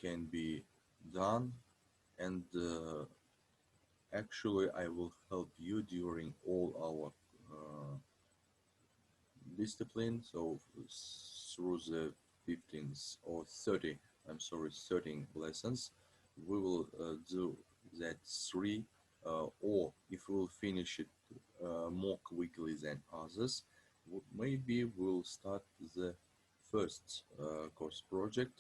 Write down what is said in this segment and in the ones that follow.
can be done, and actually I will help you during all our discipline. So through the 15 or 30, I'm sorry, 13 lessons, we will do that 3, or if we'll finish it more quickly than others, maybe we'll start the first course project,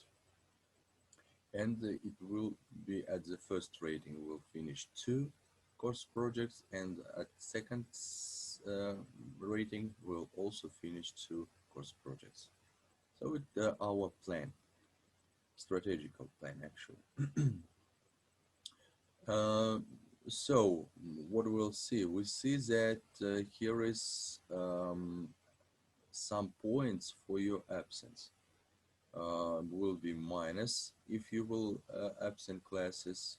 and it will be at the first rating we'll finish 2 course projects, and at second rating we'll also finish 2 course projects. So it's our plan, strategical plan actually. So what we'll see, we see that here is some points for your absence. Will be minus if you will absent classes.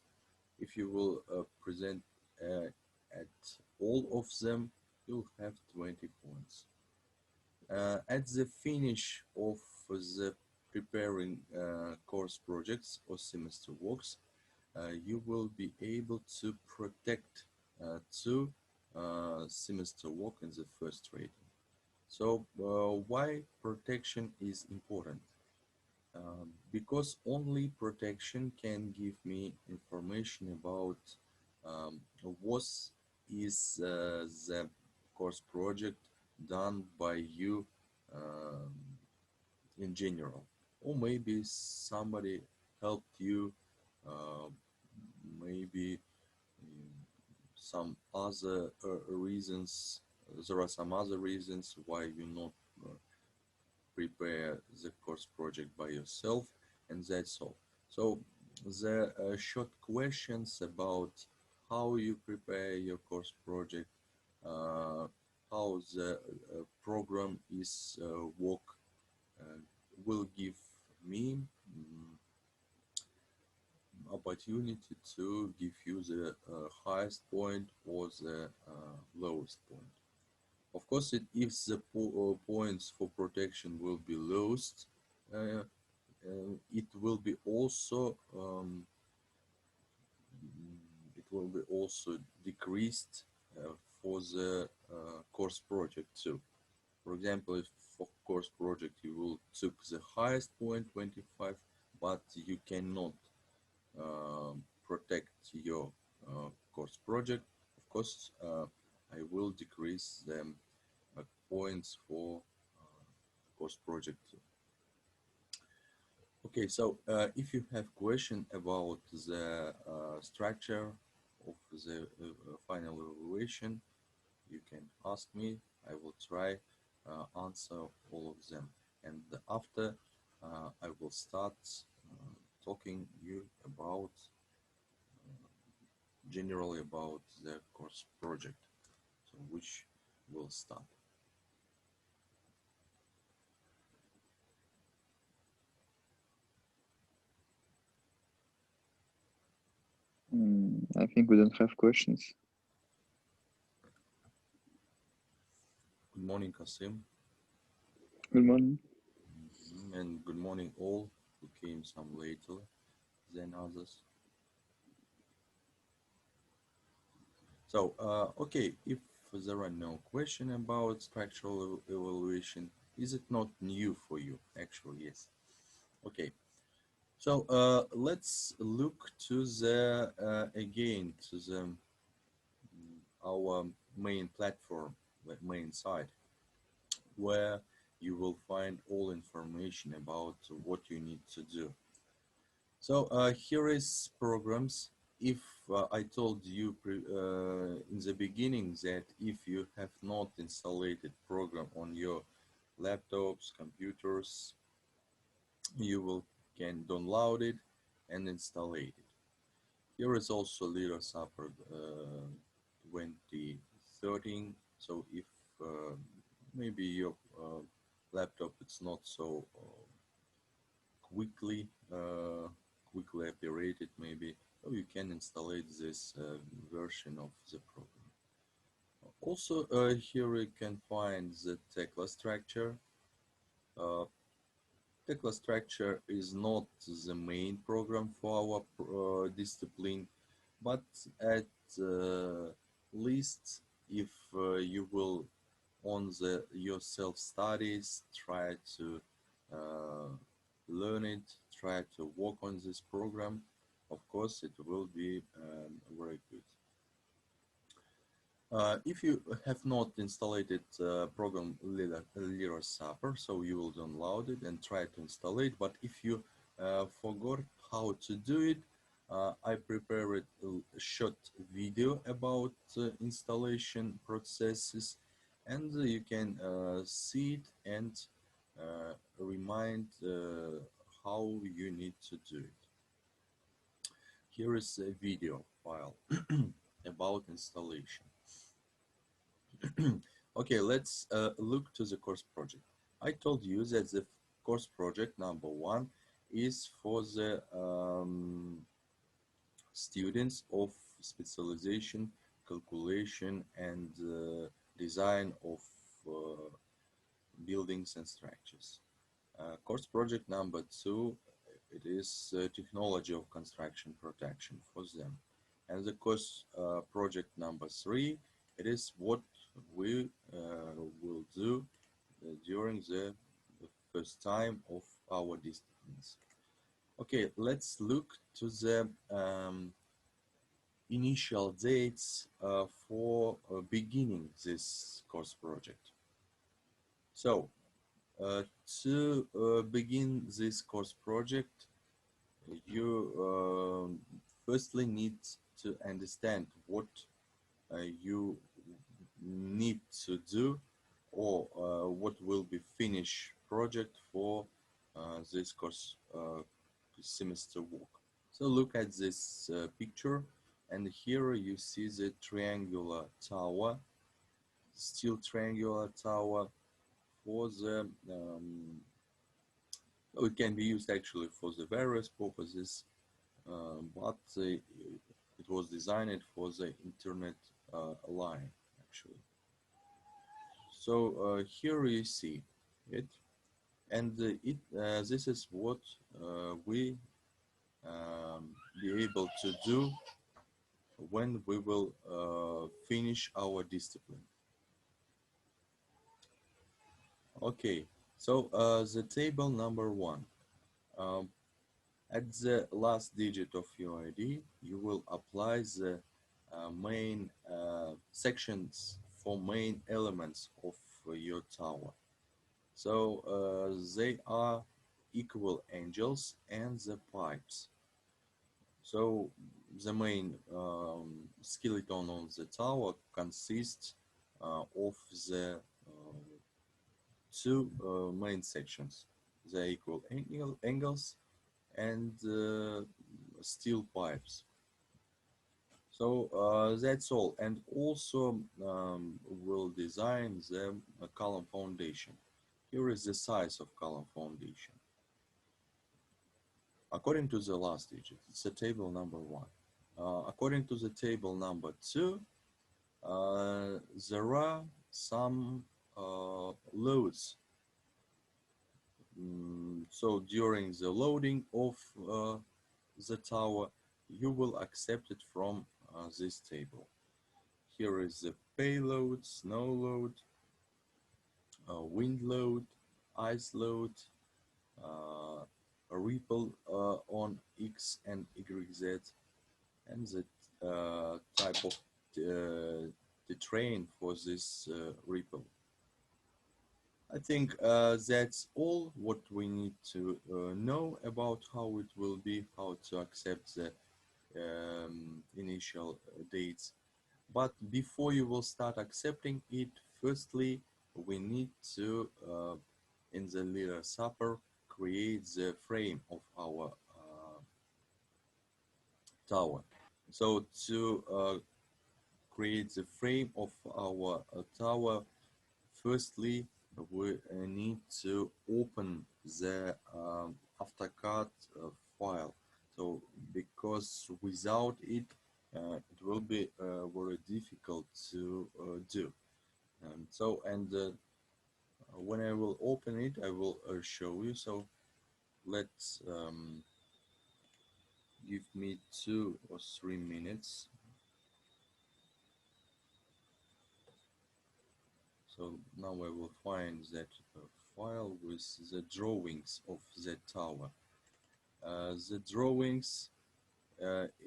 If you will present at all of them, you'll have 20 points. At the finish of the preparing course projects or semester works, you will be able to protect 2 semester work in the first rating. So why protection is important? Because only protection can give me information about what is the course project done by you in general, or maybe somebody helped you, maybe some other reasons. There are some other reasons why you not prepare the course project by yourself, and that's all. So the short questions about how you prepare your course project, how the program is work, will give me opportunity to give you the highest point or the lowest point. Of course, if the points for protection will be lost, it will be also decreased for the course project too. For example, if for course project you will took the highest point 25, but you cannot protect your course project, of course I will decrease them points for course project. Okay, so if you have question about the structure of the final evaluation, you can ask me. I will try answer all of them, and after I will start talking you about generally about the course project, so which will start. I think we don't have questions. Good morning, Kasim. Good morning. And good morning all who came some later than others. So, okay, if there are no questions about structural evaluation, is it not new for you? Actually, yes. Okay. So let's look to the again to the our main platform, main site, where you will find all information about what you need to do. So here is programs. If I told you in the beginning that if you have not installed program on your laptops, computers, you can download it and install it. Here is also LIRA SAPR 2013. So if maybe your laptop it's not so quickly operated, maybe, so you can install this version of the program. Also here you can find the tecla structure. The class structure is not the main program for our discipline, but at least if you will on your self-studies, try to uh, learn it, try to work on this program, of course it will be very good. If you have not installed it, program LIRA SAPR, so you will download it and try to install it. But if you forgot how to do it, I prepared a short video about installation processes, and you can see it and remind how you need to do it. Here is a video file about installation. Okay, let's look to the course project. I told you that the course project number 1 is for the students of specialization, calculation, and design of buildings and structures. Course project number 2, it is technology of construction protection for them. And the course project number 3, it is what we will do during the first time of our disciplines. Okay, let's look to the initial dates for beginning this course project. So, to begin this course project, you firstly need to understand what you need to do, or what will be finished project for this course semester work. So look at this picture, and here you see the triangular tower, steel triangular tower for the it can be used actually for the various purposes, but it was designed for the internet line actually. So here you see it, and this is what we be able to do when we will finish our discipline. Okay, so the table number 1. At the last digit of your ID, you will apply the main sections for main elements of your tower. So they are equal angles and the pipes. So the main skeleton on the tower consists of the two main sections, the equal angles and steel pipes. So that's all, and also we'll design the column foundation. Here is the size of column foundation. According to the last digit, it's the table number 1. According to the table number 2, there are some loads. So during the loading of the tower, you will accept it from this table. Here is the payload, snow load, wind load, ice load, a ripple on X and YZ, and the type of the terrain for this ripple. I think that's all what we need to know about how it will be, how to accept the initial dates. But before you will start accepting it, firstly, we need to, in the LIRA SAPR, create the frame of our tower. So to create the frame of our tower, firstly, we need to open the AutoCAD file. So because without it, it will be very difficult to do. So when I will open it, I will show you. So let's give me 2 or 3 minutes. So now I will find that file with the drawings of the tower. The drawings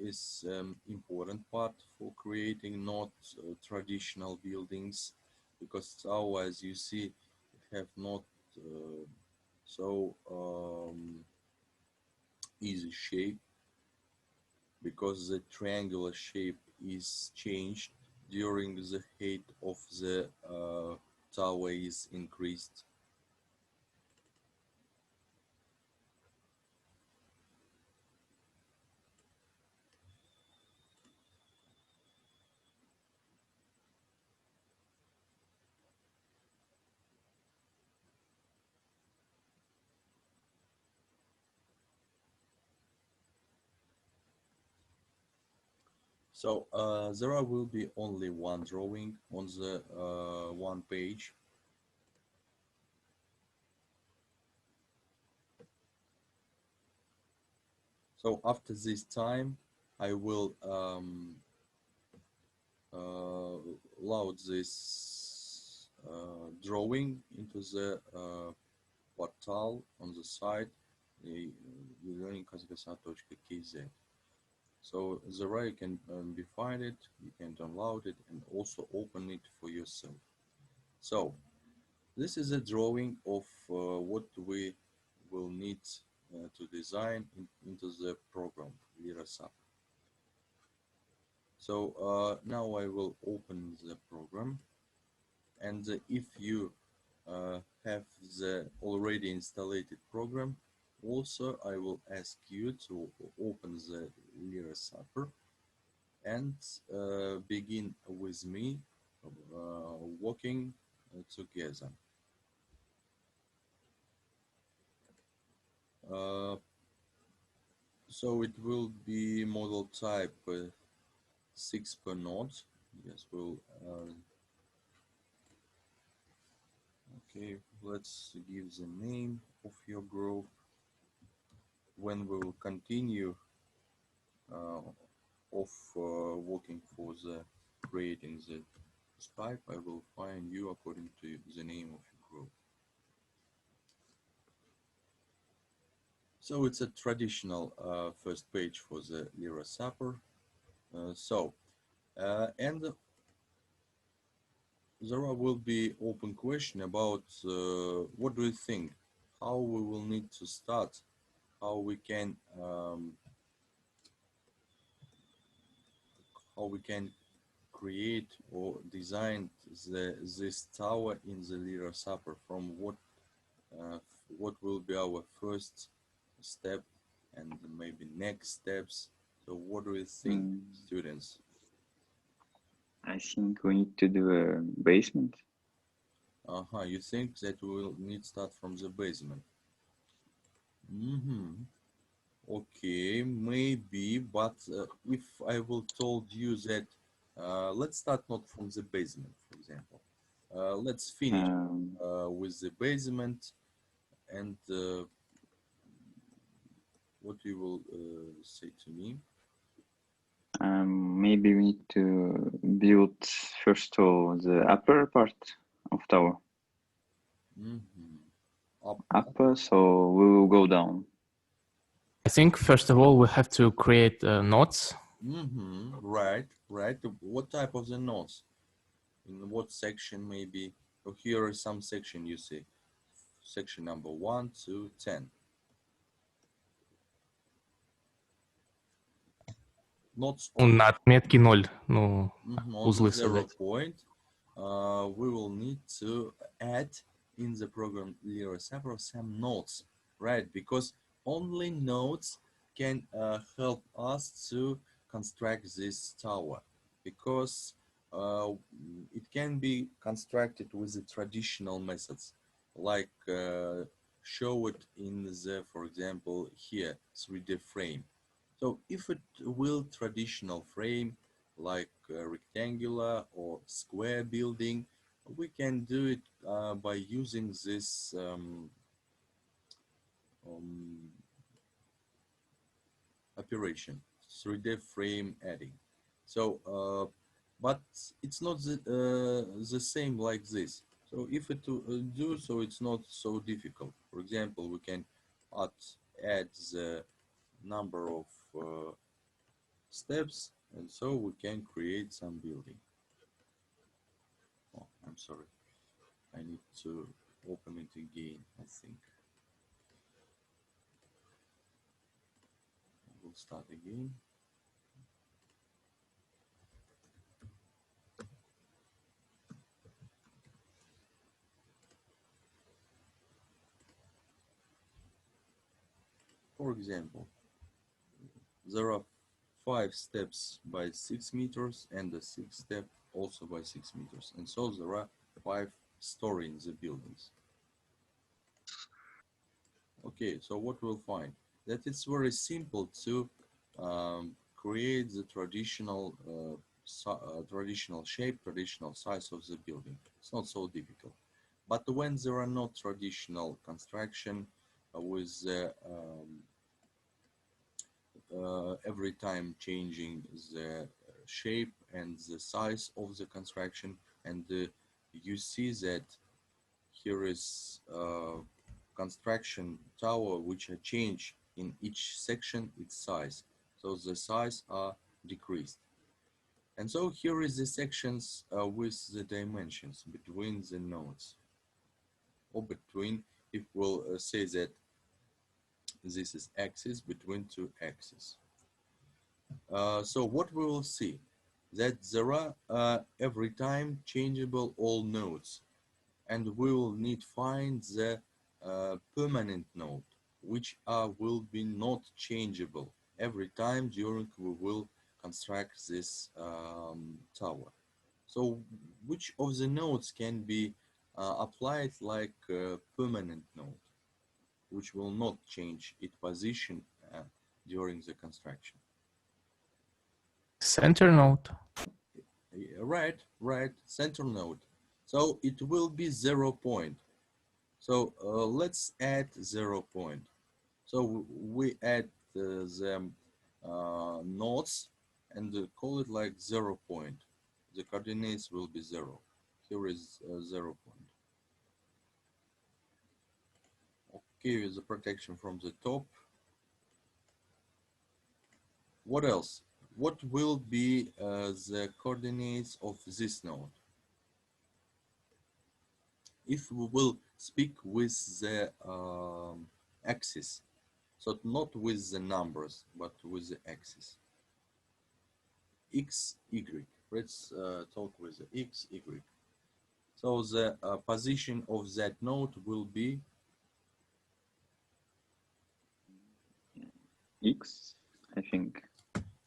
is important part for creating not traditional buildings, because tower, as you see, have not so easy shape, because the triangular shape is changed during the height of the tower is increased. So there will be only one drawing on the one page. So after this time, I will load this drawing into the portal on the site learning.kz. So there you can define it, you can download it, and also open it for yourself. So this is a drawing of what we will need to design into the program LIRA SAPR. So now I will open the program, and if you have the already installed program, also I will ask you to open the LIRA SAPR and begin with me working together. So it will be model type 6 per node. Yes, we'll okay, let's give the name of your group. When we will continue working for the creating the Skype, I will find you according to the name of your group. So it's a traditional first page for the LIRA SAPR. And there will be open question about what do you think, how we will need to start, how we can create or design this tower in the LIRA SAPR. From what will be our first step and maybe next steps. So what do you think, students? I think we need to do a basement. You think that we will need to start from the basement? Okay, maybe, but if I will told you that let's start not from the basement, for example. Let's finish with the basement, and what you will say to me? Maybe we need to build first of all the upper part of tower. Upper, so we will go down. I think first of all we have to create nodes. Right. What type of the nodes? In what section maybe? Oh, here is some section you see. Section number 1 to 10. Nodes На отметке 0, ну, on the 0 point. We will need to add in the program LIRA SAPR some nodes, right? Because only nodes can help us to construct this tower, because it can be constructed with the traditional methods, like show it in the, for example, here 3D frame. So if it will traditional frame like rectangular or square building, we can do it by using this operation, 3D frame adding. So, but it's not the same like this. So if it do so, it's not so difficult. For example, we can add the number of steps, and so we can create some building. Oh, I'm sorry. I need to open it again, I think. We'll start again. For example, there are 5 steps by 6 meters and a 6th step also by 6 meters. And so there are 5 stories in the buildings. Okay, so what we'll find? That it's very simple to create the traditional shape, traditional size of the building. It's not so difficult. But when there are no traditional construction with every time changing the shape and the size of the construction, and you see that here is construction tower which are changed in each section its size, so the size are decreased. And so here is the sections with the dimensions between the nodes, or between, if we'll say that this is axis, between 2 axes. So what we will see, that there are every time changeable all nodes, and we will need find the permanent node, which will be not changeable every time during we will construct this tower. So which of the nodes can be applied like a permanent node, which will not change its position during the construction? Center node. Right, center node. So it will be 0 point. So let's add 0 point. So we add the nodes and call it like 0 point. The coordinates will be 0. Here is 0 point. Okay, with the protection from the top. What else? What will be the coordinates of this node? If we will speak with the axis, so not with the numbers, but with the axis. X, Y. Let's talk with the X, Y. So the position of that node will be X, I think.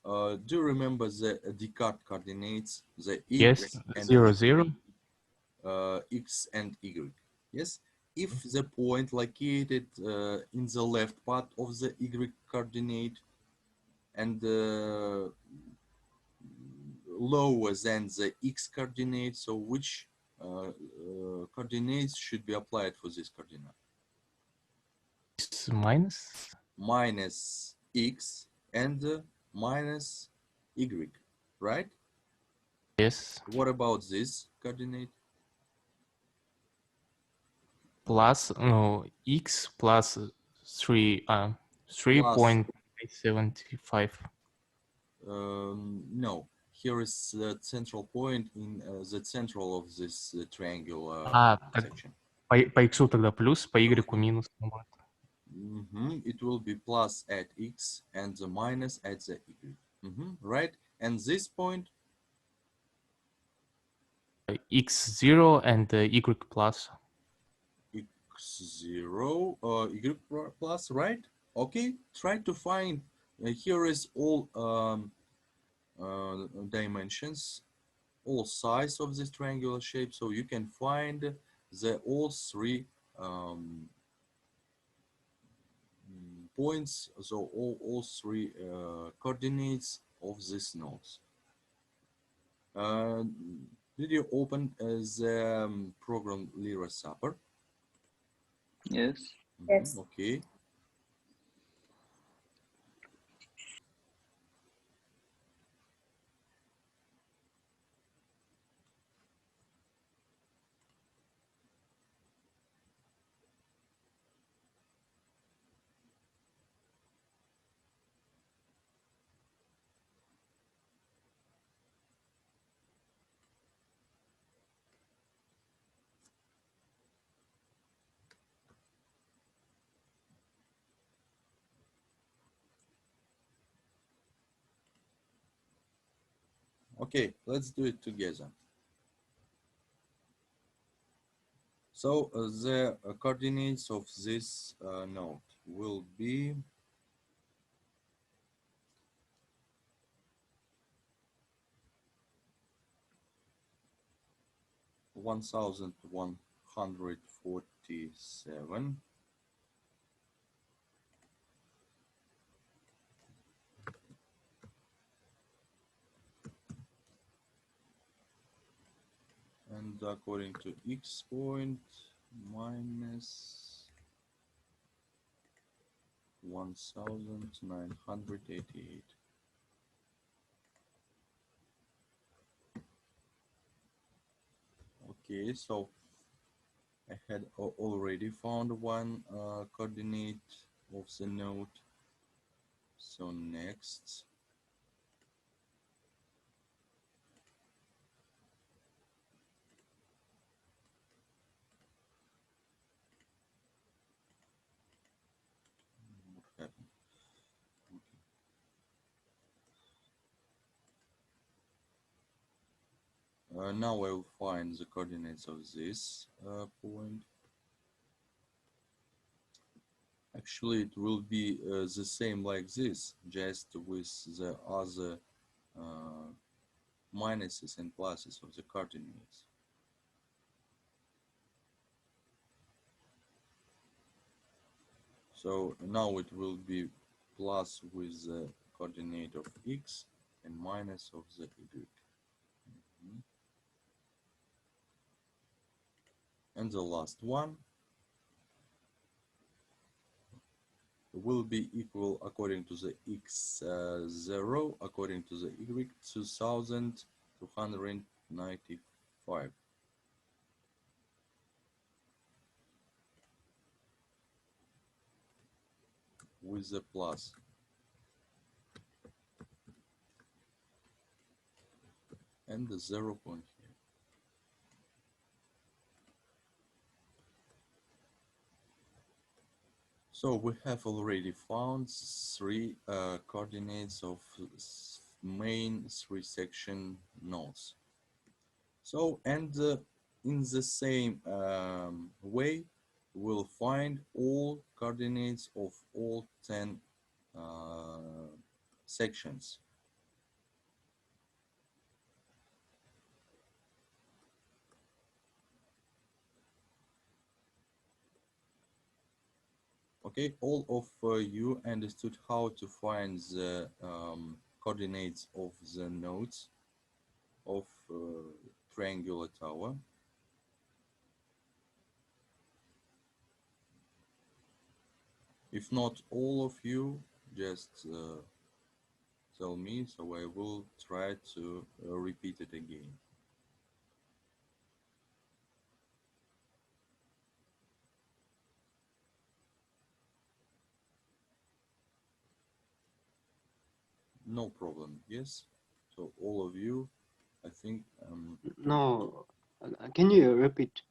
do you remember the Descartes coordinates? The X Yes, and 0, 0. X and Y. Yes, if the point located in the left part of the Y coordinate and lower than the X coordinate, so which coordinates should be applied for this coordinate? It's minus. Minus X and minus Y, right? Yes. What about this coordinate? Plus, no, x plus 3.875. No, here is the central point in the central of this triangular section. По x тогда плюс, по y минус. It will be plus at x and the minus at the y. Right? And this point? X0 and y plus. X0, y plus, right? Okay, try to find, here is all dimensions, all size of this triangular shape, so you can find all 3 points, so all 3 coordinates of these nodes. Did you open the program LIRA SAPR? Yes. Yes. Okay. Okay, let's do it together. So the coordinates of this node will be 1147 and according to x point minus 1988. Okay, so I had already found one coordinate of the node. So next, what happened? Okay. Now I will find the coordinates of this point. Actually, it will be the same like this, just with the other minuses and pluses of the coordinates. So now it will be plus with the coordinate of x and minus of the y. And the last one will be equal according to the x0, according to the y, 2295. With the plus. And the 0 point here. So we have already found three coordinates of main three-section nodes. So, and in the same way, we'll find all coordinates of all 10 sections. Okay, all of you understood how to find the coordinates of the nodes of triangular tower. If not all of you, just tell me, so I will try to repeat it again. No problem, yes? So all of you, I think... No, can you repeat?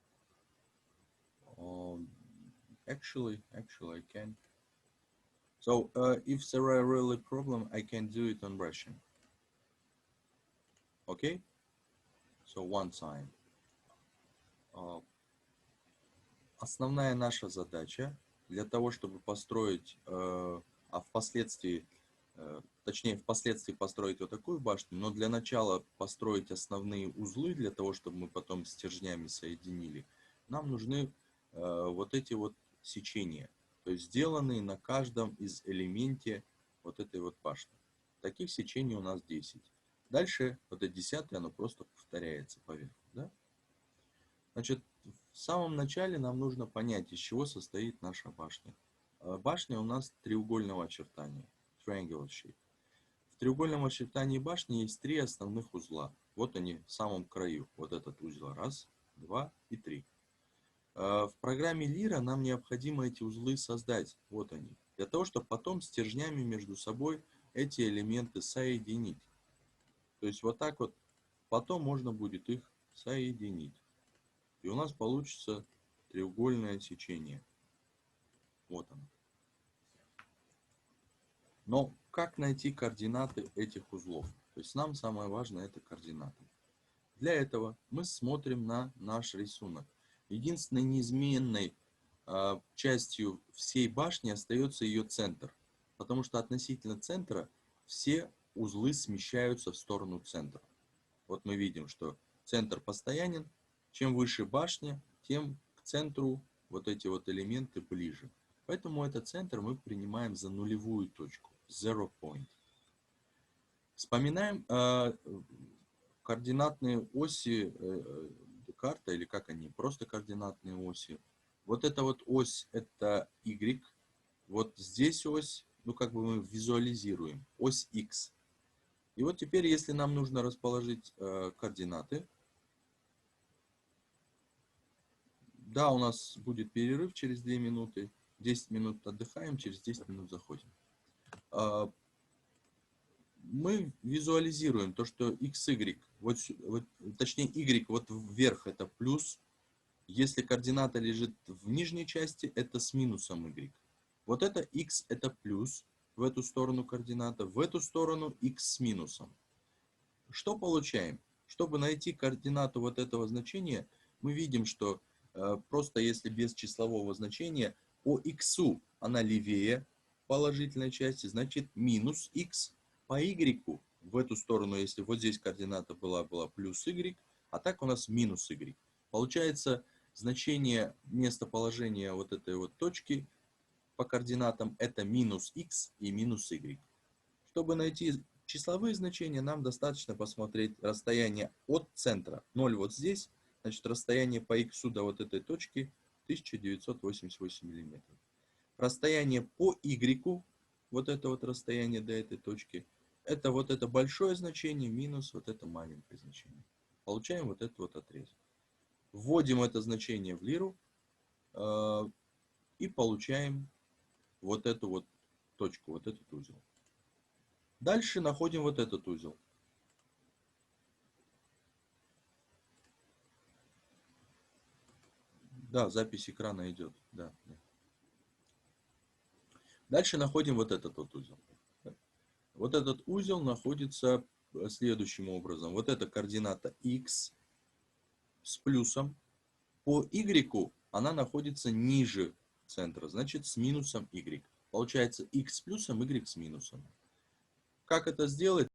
Actually, I can. So if there are really problem, I can do it on Russian. Okay? So one time. Основная наша задача для того, чтобы построить, а впоследствии, точнее впоследствии построить вот такую башню, но для начала построить основные узлы, для того, чтобы мы потом стержнями соединили, нам нужны вот эти вот сечения, то есть сделанные на каждом из элементе вот этой вот башни. Таких сечений у нас 10. Дальше вот это 10-е, оно просто повторяется поверху, да? Значит, в самом начале нам нужно понять, из чего состоит наша башня. Башня у нас треугольного очертания, triangular shape. В треугольном очертании башни есть три основных узла. Вот они в самом краю, вот этот узел, 1, 2 и 3. В программе LIRA нам необходимо эти узлы создать, вот они, для того, чтобы потом стержнями между собой эти элементы соединить. То есть вот так вот потом можно будет их соединить. И у нас получится треугольное сечение. Вот оно. Но как найти координаты этих узлов? То есть нам самое важное это координаты. Для этого мы смотрим на наш рисунок. Единственной неизменной частью всей башни остается ее центр. Потому что относительно центра все узлы смещаются в сторону центра. Вот мы видим, что центр постоянен. Чем выше башня, тем к центру вот эти вот элементы ближе. Поэтому этот центр мы принимаем за нулевую точку. Zero point. Вспоминаем координатные оси карта, или как они, просто координатные оси. Вот эта вот ось это Y. Вот здесь ось, ну как бы мы визуализируем, ось X. И вот теперь, если нам нужно расположить координаты, да, у нас будет перерыв через 2 минуты, 10 минут отдыхаем, через 10 минут заходим. Мы визуализируем то, что XY, точнее Y вот вверх это плюс, если координата лежит в нижней части, это с минусом Y. Вот это X это плюс, в эту сторону координата, в эту сторону X с минусом. Что получаем? Чтобы найти координату вот этого значения, мы видим, что просто если без числового значения, по X она левее положительной части, значит минус X. По Y в эту сторону, если вот здесь координата была плюс Y, а так у нас минус Y. Получается значение местоположения вот этой вот точки по координатам это минус X и минус Y. Чтобы найти числовые значения, нам достаточно посмотреть расстояние от центра. 0 вот здесь, значит расстояние по X до вот этой точки 1988 мм. Расстояние по Y, вот это вот расстояние до этой точки, это вот это большое значение минус вот это маленькое значение. Получаем вот этот вот отрезок. Вводим это значение в лиру и получаем вот эту вот точку, вот этот узел. Дальше находим вот этот узел. Да, запись экрана идет. Да. Дальше находим вот этот вот узел. Вот этот узел находится следующим образом. Вот эта координата X с плюсом. По Y она находится ниже центра, значит с минусом Y. Получается X с плюсом, Y с минусом. Как это сделать?